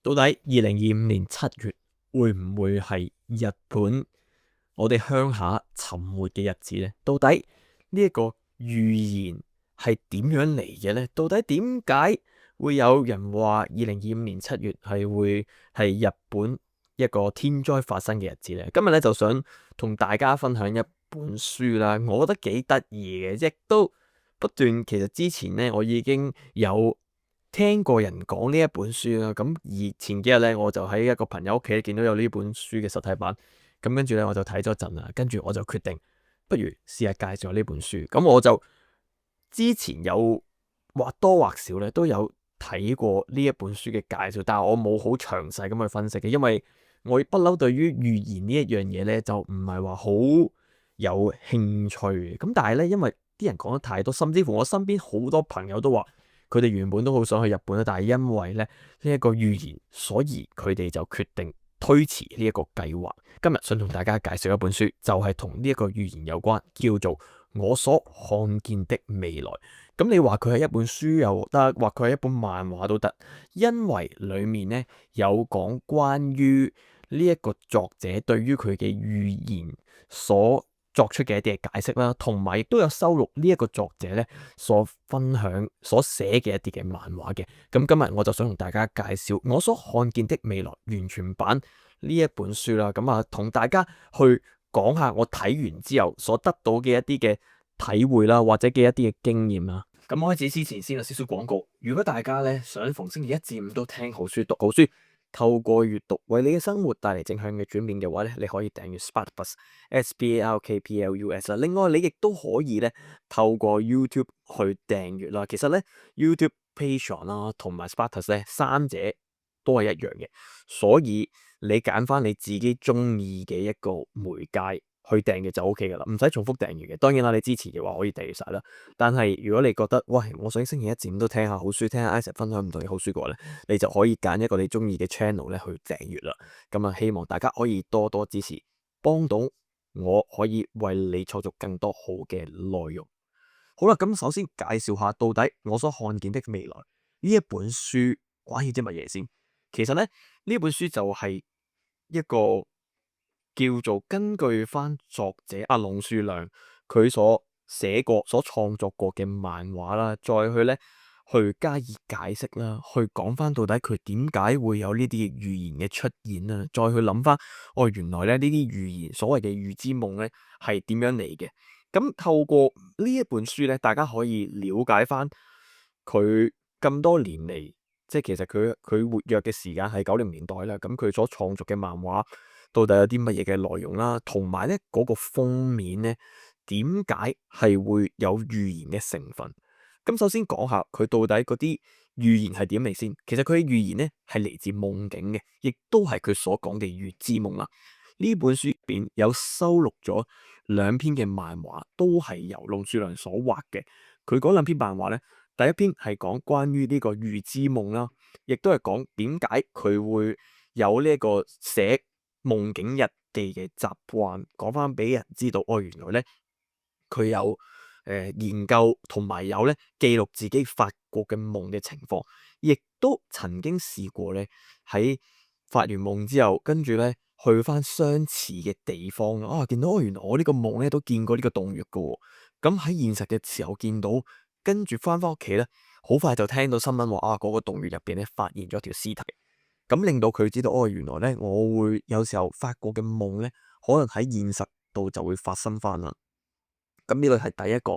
到底2025年7月會唔會係日本我哋鄉下沉沒嘅日子呢？到底呢一個預言係點樣嚟嘅呢？到底點解會有人話2025年7月係會係日本一個天災發生嘅日子呢？今日咧就想同大家分享一本書啦，我覺得幾得意嘅，亦都不斷。其實之前呢，我已經有聽過人講呢一本書啦，咁而前幾日咧，我就喺一個朋友屋企見到有呢本書嘅實體版，咁跟住咧我就睇咗陣啦，跟住我就決定不如試下介紹下呢本書。咁我就之前有或多或少咧都有睇過呢一本書嘅介紹，但係我冇好詳細咁去分析嘅，因為我不嬲對於預言呢一樣嘢咧就唔係話好有興趣嘅。咁但係咧，因為啲人講得太多，甚至乎我身邊好多朋友都話，佢哋原本都好想去日本啦，但係因為咧呢一個預言，所以佢哋就決定推遲呢一個計劃。今日想同大家介紹一本書，就係同呢一個預言有關，叫做《我所看見的未來》。咁你話佢係一本書又得，或佢係一本漫畫都得，因為裡面呢有講關於呢一個作者對於佢嘅預言所作出嘅一啲嘅解釋啦，同埋亦都有收錄呢一個作者咧所分享、所寫嘅一啲嘅漫畫嘅。咁今日我就想同大家介紹我所看見的未來完全版呢一本書啦。咁啊，同大家去講下我睇完之後所得到嘅一啲嘅體會啦，或者嘅一啲嘅經驗啦。咁開始之前先有少少廣告。如果大家咧想逢星期一至五都聽好書、讀好書，透過閱讀為你嘅生活帶嚟正向嘅轉變嘅話咧，你可以訂閱 Sparkplus SPARKPLUS 啦。另外你亦都可以咧透過 YouTube 去訂閱啦。其實咧 YouTube、Patreon 啦同埋 Sparkplus 咧三者都係一樣嘅，所以你揀翻你自己中意嘅一個媒介去訂閱就 OK 噶啦，唔使重複訂閱嘅。當然啦，你支持嘅話可以訂閱晒啦。但係如果你覺得喂，我想星期一至五都聽下好書，聽下 Isaac 分享唔同嘅好書嘅話咧，你就可以揀一個你中意嘅 channel 咧去訂閱啦。咁啊，希望大家可以多多支持，幫到我可以為你創造更多好嘅內容。好啦，咁首先介紹下到底我所看見的未來呢一本書關於啲乜嘢先。其實咧呢本書就係一個叫做根據翻作者阿龍樹良佢所寫過、所創作過嘅漫畫啦，再去咧去加以解釋啦，去講翻到底佢點解會有呢啲嘅預言嘅出現啦，再去諗翻哦，原來咧呢啲預言所謂嘅預知夢咧係點樣嚟嘅。咁透過呢一本書咧，大家可以了解翻佢咁多年嚟，即係其實佢活躍嘅時間係90年代啦。咁佢所創作嘅漫畫到底有啲乜嘢嘅內容啦，同埋咧嗰個封面咧點解係會有預言嘅成分？咁首先講下佢到底嗰啲預言係點嚟先。其實佢嘅預言咧係嚟自夢境嘅，亦都係佢所講嘅預知夢啦。呢本書入邊有收錄咗兩篇嘅漫畫，都係由龍樹良所畫嘅。佢嗰兩篇漫畫咧，第一篇係講關於呢個預知夢啦，亦都係講點解佢會有呢一個寫夢境日記嘅習慣，講翻俾人知道。哦，原來咧佢有研究同埋有咧記錄自己發過嘅夢嘅情況，亦都曾經試過咧喺發完夢之後，跟住咧去翻相似嘅地方啊，見到原來我呢個夢咧都見過呢個洞穴噶喎。咁喺現實嘅時候見到，跟住翻屋企咧，好快就聽到新聞話啊，嗰個洞穴入邊咧發現咗條屍體。咁令到佢知道，哦，原來咧我會有時候發過嘅夢咧，可能喺現實度就會發生翻啦。咁呢個係第一個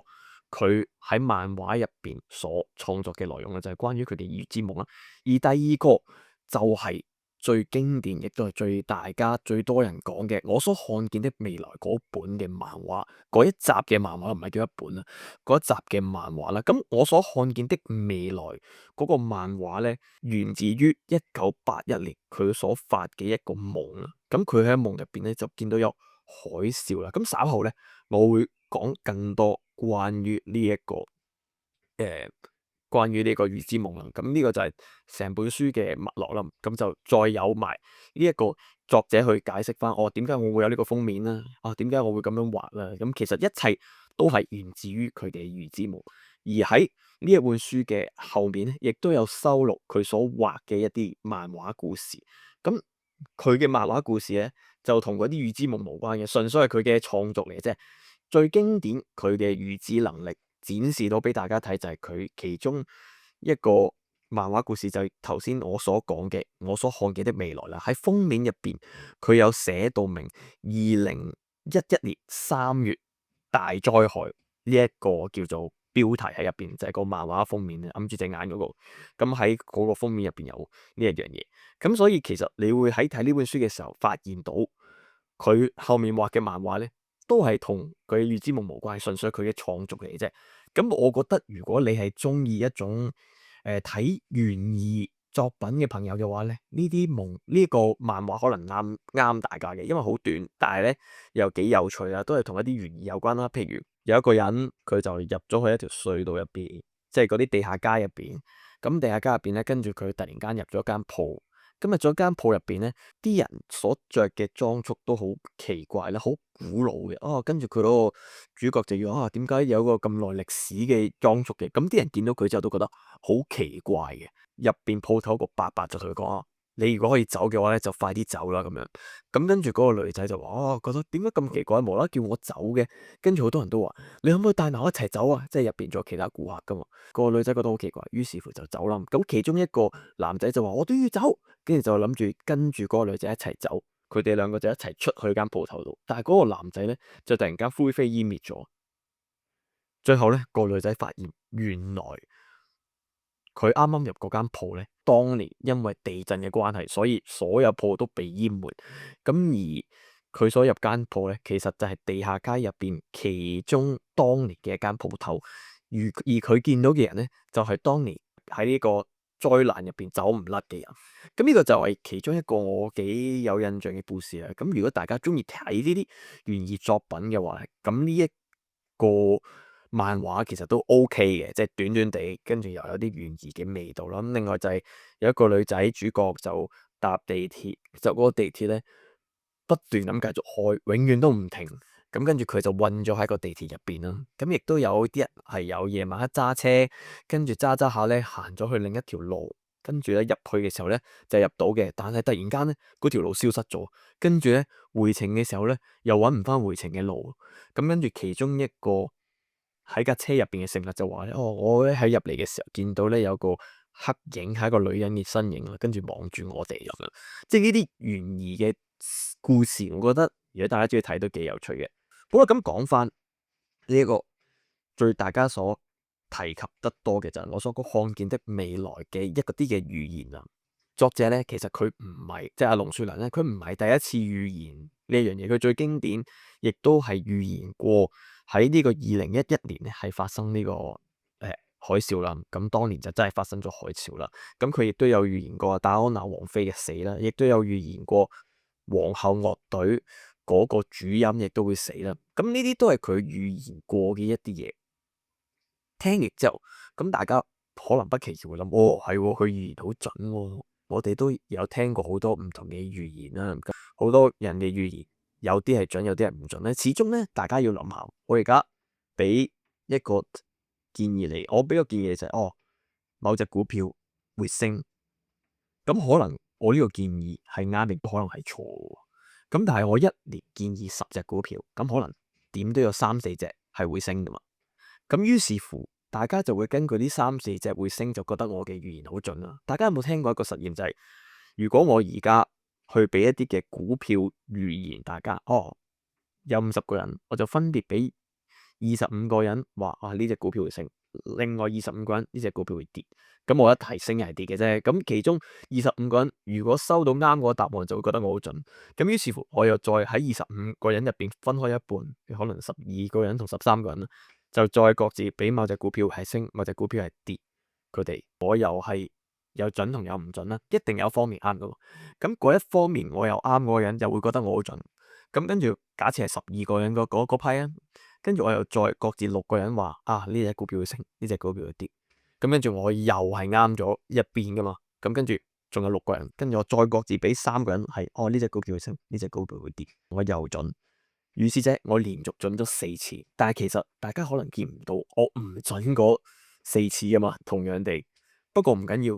佢喺漫畫入邊所創作嘅內容啦，就係關於佢嘅預知夢啦。而第二個就係最經典，亦都係最大家最多人講嘅，我所看見的未來嗰本嘅漫畫，嗰一集嘅漫畫唔係叫一本啊，嗰一集嘅漫畫啦。咁我所看見的未來嗰個漫畫咧，源自於1981年佢所發嘅一個夢啦。咁佢喺夢入邊咧就見到有海嘯啦。咁稍後咧，我會講更多關於呢一個誒，關於呢個預知夢啦。咁呢個就係成本書嘅脈絡啦。咁就再有埋呢一個作者去解釋翻，點解我會有呢個封面啦？點解我會咁樣畫啦？咁其實一切都係源自於佢嘅預知夢。而喺呢一本書嘅後面咧，亦都有收錄佢所畫嘅一啲漫畫故事。咁佢嘅漫畫故事咧，就同嗰啲預知夢無關嘅，純粹係佢嘅創作嚟嘅啫。最經典佢嘅預知能力展示到俾大家睇，就係佢其中一個漫畫故事，就係頭先我所講嘅我所看見的未來啦。喺封面入邊，佢有寫到明2011年3月大災害呢一個叫做標題喺入邊，就係個漫畫封面咧，揞住隻眼嗰個。咁喺嗰個封面入邊有呢一樣嘢。咁所以其實你會喺睇呢本書嘅時候，發現到佢後面畫嘅漫畫咧，都係同佢預知夢無關，純粹係佢嘅創作嚟嘅啫。咁我覺得如果你係中意一種睇懸疑作品嘅朋友嘅話咧，呢個漫畫可能啱大家嘅，因為好短，但係咧又幾有趣啊，都係同一啲懸疑有關啦。譬如有一個人佢就入咗去一條隧道入邊，即係嗰啲地下街入邊。咁地下街入邊咧，跟住佢突然間入咗間鋪。咁入咗間鋪入邊咧，啲人所着嘅裝束都好奇怪啦，好古老嘅。跟住佢嗰個主角就要點解有個咁耐歷史嘅裝束嘅？咁啲人見到佢之後都覺得好奇怪嘅。入邊鋪頭個伯伯就同佢講你如果可以走嘅話咧，就快啲走啦咁樣。咁跟住嗰個女仔就話覺得點解咁奇怪，無啦啦叫我走嘅？跟住好多人都話你可唔可以帶埋我一齊走啊？即係入邊仲有其他顧客噶嘛。個女仔覺得好奇怪，於是乎就走啦。咁其中一個男仔就話我都要走，跟住就諗住跟住嗰個女仔一齊走。佢哋兩個就一齊出去間鋪頭度，但係嗰個男仔咧就突然間灰飛煙滅咗。最後咧，個女仔發現原來佢啱啱入嗰間鋪咧，當年因為地震嘅關係，所以所有鋪都被淹沒。咁而佢所入間鋪咧，其實就係地下街入邊其中當年嘅一間鋪頭。而佢見到嘅人咧，就係當年喺呢個災難入邊走唔甩嘅人。咁呢個就係其中一個我幾有印象嘅故事啦。咁如果大家中意睇呢啲懸疑作品嘅話，咁呢一個漫畫其實都 OK 嘅，即係短短地，跟住又有啲懸疑嘅味道啦。咁另外就係有一個女仔主角就搭地鐵，就嗰個地鐵咧不斷咁繼續開，永遠都唔停。咁跟住佢就困咗喺個地鐵入邊啦。咁亦都有啲人係有夜晚黑揸車，跟住揸揸下咧行咗去另一條路，跟住咧入去嘅時候咧就入到嘅，但係突然間咧嗰條路消失咗，跟住咧回程嘅時候咧又揾唔翻回程嘅路。咁跟住其中一個喺架車入邊嘅乘客就話咧，我咧喺入嚟嘅時候見到咧有個黑影係一個女人嘅身影啦，跟住望住我哋咁樣。即係呢啲懸疑嘅故事，我覺得如果大家中意睇都幾有趣嘅。好啦，咁講翻呢一個最大家所提及得多嘅就係我所講看見的未來嘅一個啲嘅預言啊。作者咧其實佢唔係即係阿龍雪良咧，佢唔係第一次預言呢一樣嘢，佢最經典亦都係預言過喺呢個2011年咧係發生呢個海嘯啦。咁當年就真係發生咗海嘯啦。咁佢亦都有預言過戴安娜王妃嘅死啦，亦都有預言過皇后樂隊嗰個主音亦都會死啦。咁呢啲都係佢預言過嘅一啲嘢。聽完之後，咁大家可能不期然會諗，係佢預言好準喎。我哋都有聽過好多唔同嘅預言啦，好多人嘅預言有啲係準，有啲係唔準咧。始終咧，大家要諗下。我而家俾一個建議你，我俾個建議你就係，某隻股票會升，咁可能我呢個建議係啱，亦都可能係錯。咁但係我一年建議10隻股票，咁可能點都有3-4隻係會升噶嘛。咁於是乎，大家就會根據呢3-4隻會升，就覺得我嘅預言好準啦。大家有冇聽過一個實驗，就係如果我而家去俾一啲嘅股票預言，大家有50個人，我就分別俾25個人話呢隻股票會升，另外25個人呢隻股票會跌。咁我一提升係跌嘅啫。咁其中25個人如果收到啱個答案，就會覺得我好準。咁於是乎，我又再喺25個人入邊分開一半，可能12個人同13個人啦，就再各自俾某隻股票係升，某隻股票係跌。佢哋我又係有準同有唔準啦，一定有一方面啱噶。咁嗰一方面我又啱嗰個人，就會覺得我好準。咁跟住假設係12個人嗰批啊，跟住我又再各自6個人話呢隻股票會升，呢隻股票會跌。咁跟住我又係啱咗一邊噶嘛。咁跟住仲有6個人，跟住我再各自俾3個人係呢隻股票會升，呢隻股票會跌，我又準。於是者我連續準咗4次，但係其實大家可能見唔到我唔準嗰4次㗎嘛，同樣地。不過唔緊要，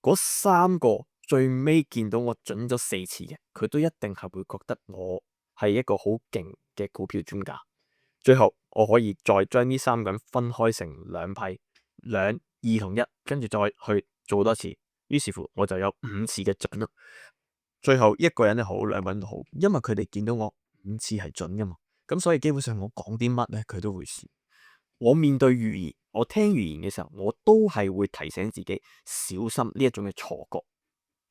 嗰3個最尾見到我準咗4次嘅，佢都一定係會覺得我係一個好勁嘅股票專家。最後我可以再將呢3個人分開成2批，2、2同1，跟住再去做多次，於是乎我就有5次嘅準啦。最後一個人都好，2個人都好，因為佢哋見到我5次係準噶嘛，咁所以基本上我講啲乜咧，佢都會信。我面對預言，我聽預言嘅時候，我都係會提醒自己小心呢一種嘅錯覺。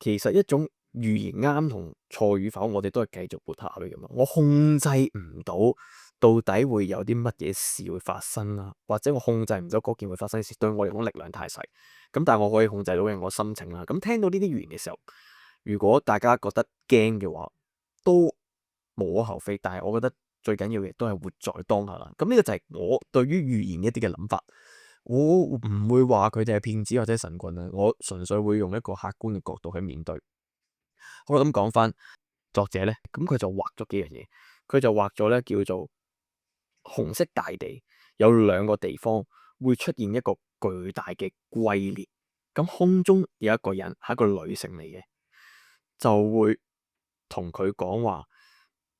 其實一種預言啱同錯與否，我哋都係繼續活下去噶嘛。我控制唔到底會有啲乜嘢事會發生啦，或者我控制唔到嗰件會發生嘅事，對我嚟講力量太細。咁但係我可以控制到嘅我心情啦。咁聽到呢啲預言嘅時候，如果大家覺得驚嘅話，都無可厚非。但係我覺得最緊要嘅都係活在當下啦。咁呢個就係我對於預言一啲嘅諗法。我唔會話佢哋係騙子或者神棍啦，我純粹會用一個客觀嘅角度去面對。好啦，咁講翻作者咧，咁佢就畫咗幾樣嘢，佢就畫咗咧叫做紅色大地，有2個地方會出現一個巨大嘅龜裂，咁空中有一個人係一個女性嚟嘅，就會同佢講話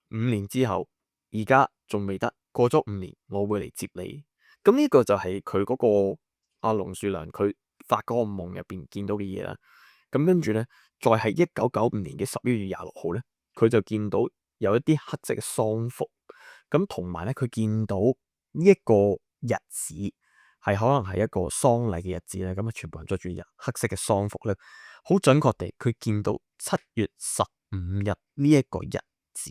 5年之後，而家仲未得，過咗5年我會嚟接你。咁呢個就係佢嗰個阿龍樹良佢發嗰個夢入邊見到嘅嘢啦。咁跟住咧，再係1995年嘅11月26號咧，佢就見到有一啲黑色嘅喪服。咁同埋咧，佢見到呢一個日子係可能係一個喪禮嘅日子咧。咁啊，全部人着住黑色嘅喪服咧，好準確地，佢見到7月15日呢一個日子。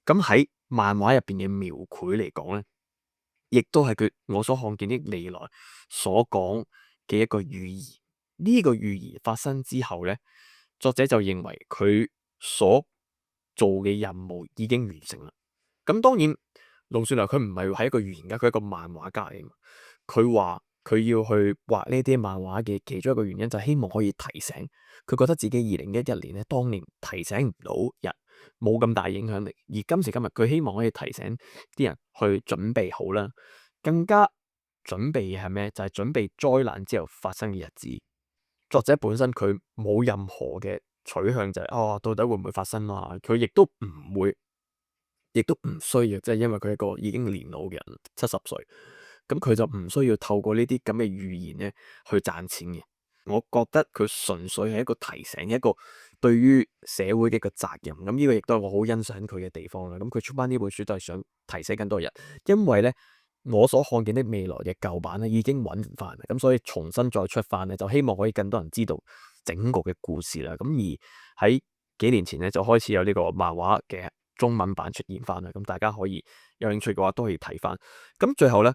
咁喺漫畫入邊嘅描繪嚟講咧，亦都係我所看見的未來所講嘅一個預言。呢個預言發生之後咧，作者就認為佢所做嘅任務已經完成啦。咁當然，龍樹良佢唔係一個預言家，佢係一個漫畫家嚟嘛。佢話佢要去畫呢啲漫畫嘅其中一個原因就係希望可以提醒佢，覺得自己2011年咧當年提醒唔到人，冇咁大影響力。而今時今日佢希望可以提醒啲人去準備好啦，更加準備嘅係咩？就係準備災難之後發生嘅日子。作者本身佢冇任何嘅取向，就係到底會唔會發生啊？佢亦都唔會，亦都唔需要，即係因為佢係一個已經年老嘅人，70歲，咁佢就唔需要透過呢啲咁嘅預言咧去賺錢嘅。我覺得佢純粹係一個提醒，一個對於社會嘅一個責任。咁呢個亦都係我好欣賞佢嘅地方啦。咁佢出翻呢本書都係想提醒更多人，因為咧我所看見的未來嘅舊版咧已經揾唔翻啦，咁所以重新再出翻咧，就希望可以更多人知道整個嘅故事啦。咁而喺幾年前咧就開始有呢個漫畫嘅中文版出現翻啦，咁大家可以有興趣嘅話都可以睇翻。咁最後咧，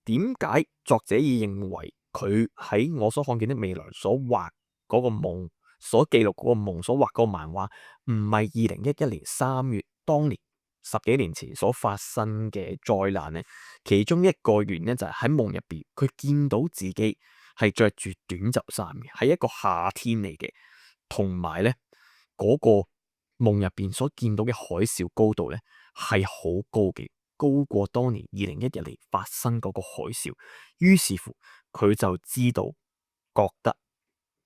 點解作者已認為佢喺我所看見的未來所畫嗰個夢，所記錄嗰個夢，所畫嗰個漫畫，唔係2011年3月當年10幾年前所發生嘅災難呢？其中一個原因就係喺夢入邊，佢見到自己係着住短袖衫嘅，係一個夏天嚟嘅，同埋呢嗰個夢入邊所見到嘅海嘯高度呢係好高嘅。高過當年2011年發生嗰個海嘯，於是乎佢就知道，覺得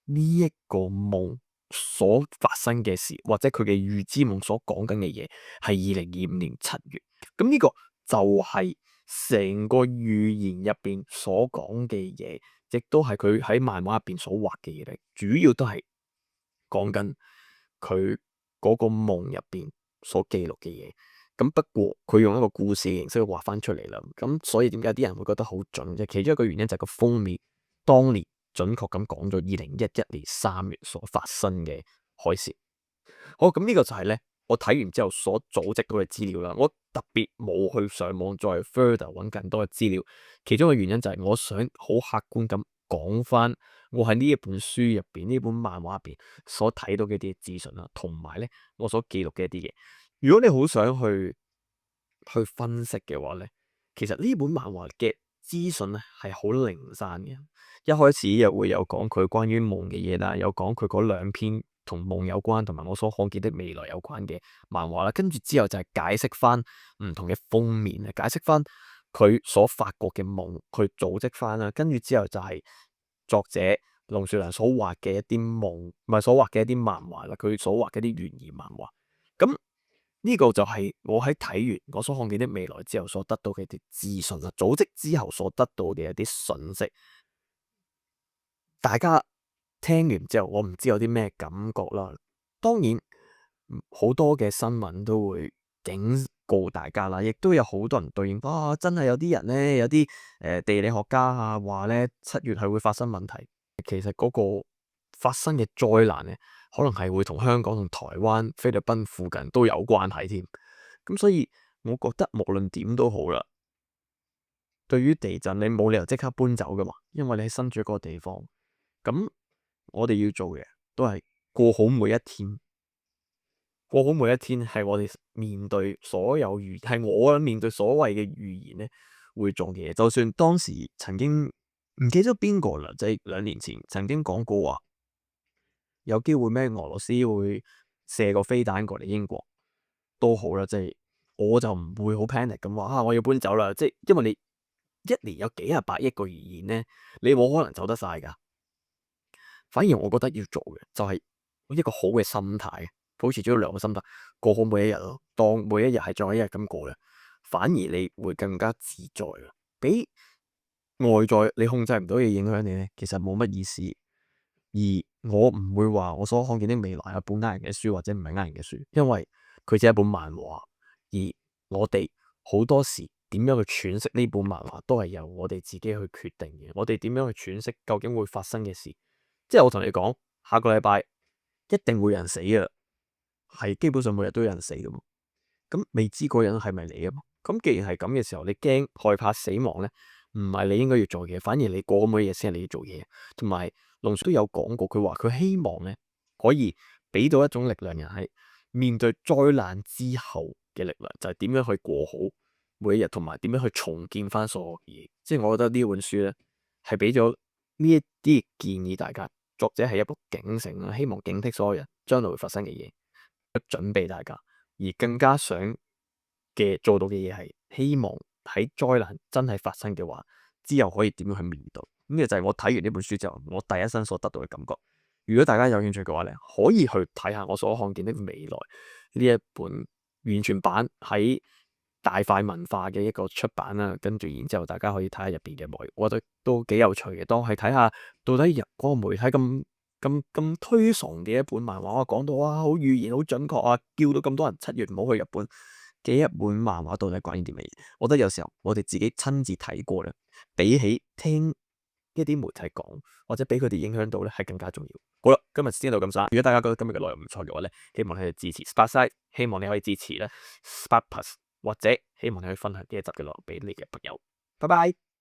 呢一個夢所發生嘅事，或者佢嘅預知夢所講緊嘅嘢，係2025年7月。咁呢個就係成個預言入邊所講嘅嘢，亦都係佢喺漫畫入邊所畫嘅嘢嚟，主要都係講緊佢嗰個夢入邊所記錄嘅嘢。咁不過佢用一個故事嘅形式去畫翻出嚟啦，咁所以點解啲人會覺得好準啫？其中一個原因就係個封面當年準確咁講咗2011年3月所發生嘅海嘯。好，咁呢個就係咧我睇完之後所組織到嘅資料啦。我特別冇去上網再 further 揾更多嘅資料，其中嘅原因就係我想好客觀咁講翻我喺呢一本書入邊、呢本漫畫入邊所睇到嘅一啲資訊啦，同埋咧我所記錄嘅一啲嘢。如果你好想去分析嘅話咧，其實呢本漫畫嘅資訊咧係好零散嘅。一開始又會有講佢關於夢嘅嘢啦，有講佢嗰2篇同夢有關，同埋我所看見的未來有關嘅漫畫啦。跟住之後就係解釋翻唔同嘅封面啊，解釋翻佢所發過嘅夢，去組織翻啦。跟住之後就係作者龍樹良所畫嘅一啲夢，唔係所畫嘅一啲漫畫啦。佢所畫嘅一啲懸疑漫畫。咁呢個就係我喺睇完我所看見的未來之後所得到嘅一啲資訊啦，組織之後所得到嘅一啲信息。大家聽完之後，我唔知有啲咩感覺啦。當然，好多嘅新聞都會警告大家啦，亦都有好多人對應。真係有啲人呢，有啲地理學家啊話呢7月係會發生問題。其實嗰個發生嘅災難呢，可能係會同香港同台灣、菲律賓附近都有關係添。咁所以我覺得無論點都好啦，對於地震你冇理由即刻搬走噶嘛，因為你喺身處嗰個地方。咁我哋要做嘅都係過好每一天，過好每一天係我哋面對所有係我面對所謂嘅預言呢會做嘅嘢。就算當時曾經唔記得邊個啦，即係2年前曾經講過話有機會咩俄羅斯會射個飛彈過嚟英國都好啦，即係我就唔會好 panic 咁話我要搬走啦，即係因為你一年有幾廿百億個預言呢，你冇可能走得晒噶。反而我覺得要做嘅就係一個好嘅心態，保持咗良好心態，過好每一日咯，當每一日係再一日咁過嘅，反而你會更加自在啊！俾外在你控制唔到嘅影響你呢，其實冇乜意思。而我唔會話我所看見的未來係一本呃人嘅書，或者唔係呃人嘅書，因為佢只係一本漫畫，而我哋好多時點樣去詮釋呢本漫畫，都係由我哋自己去決定嘅。我哋點樣去詮釋究竟會發生嘅事？即係我同你講，下個禮拜一定會有人死噶，係基本上每日都有人死噶嘛。咁未知嗰人係咪你啊嘛？咁既然係咁嘅時候，你驚害怕死亡呢，唔係你應該要做嘅嘢，反而你過咁嘅嘢先係你要做嘢。同埋龍叔都有講過，佢話佢希望呢可以俾到一種力量，人係面對災難之後嘅力量，就係點樣去過好每一日，同埋點樣去重建翻所有嘢。即係我覺得呢本書呢係俾咗呢一啲建議大家。作者係一部警醒啦，希望警惕所有人將來會發生嘅嘢，準備大家。而更加想嘅做到嘅嘢係，希望喺災難真係發生嘅話，之後可以點樣去面對。咁嘅就係我睇完呢本書之後，我第一身所得到嘅感覺。如果大家有興趣嘅話咧，可以去睇下我所看見的未來呢一本完全版喺大塊文化嘅一個出版啦，跟住然之後大家可以睇下入邊嘅內容，我覺得都幾有趣嘅。當係睇下到底日嗰個媒體咁推崇嘅一本漫畫，講到好預言好準確啊，叫到咁多人7月唔好去日本嘅一本漫畫，到底關於啲乜嘢？我覺得有時候我哋自己親自睇過咧，比起聽一啲媒體講或者俾佢哋影響到咧，係更加重要。好啦，今日先到咁晒。如果大家覺得今日嘅內容唔錯嘅話咧，希望你哋支持 Sparkside，希望你可以支持咧 Spark Plus。或者希望你可以分享呢一集嘅內容俾你嘅朋友。拜拜。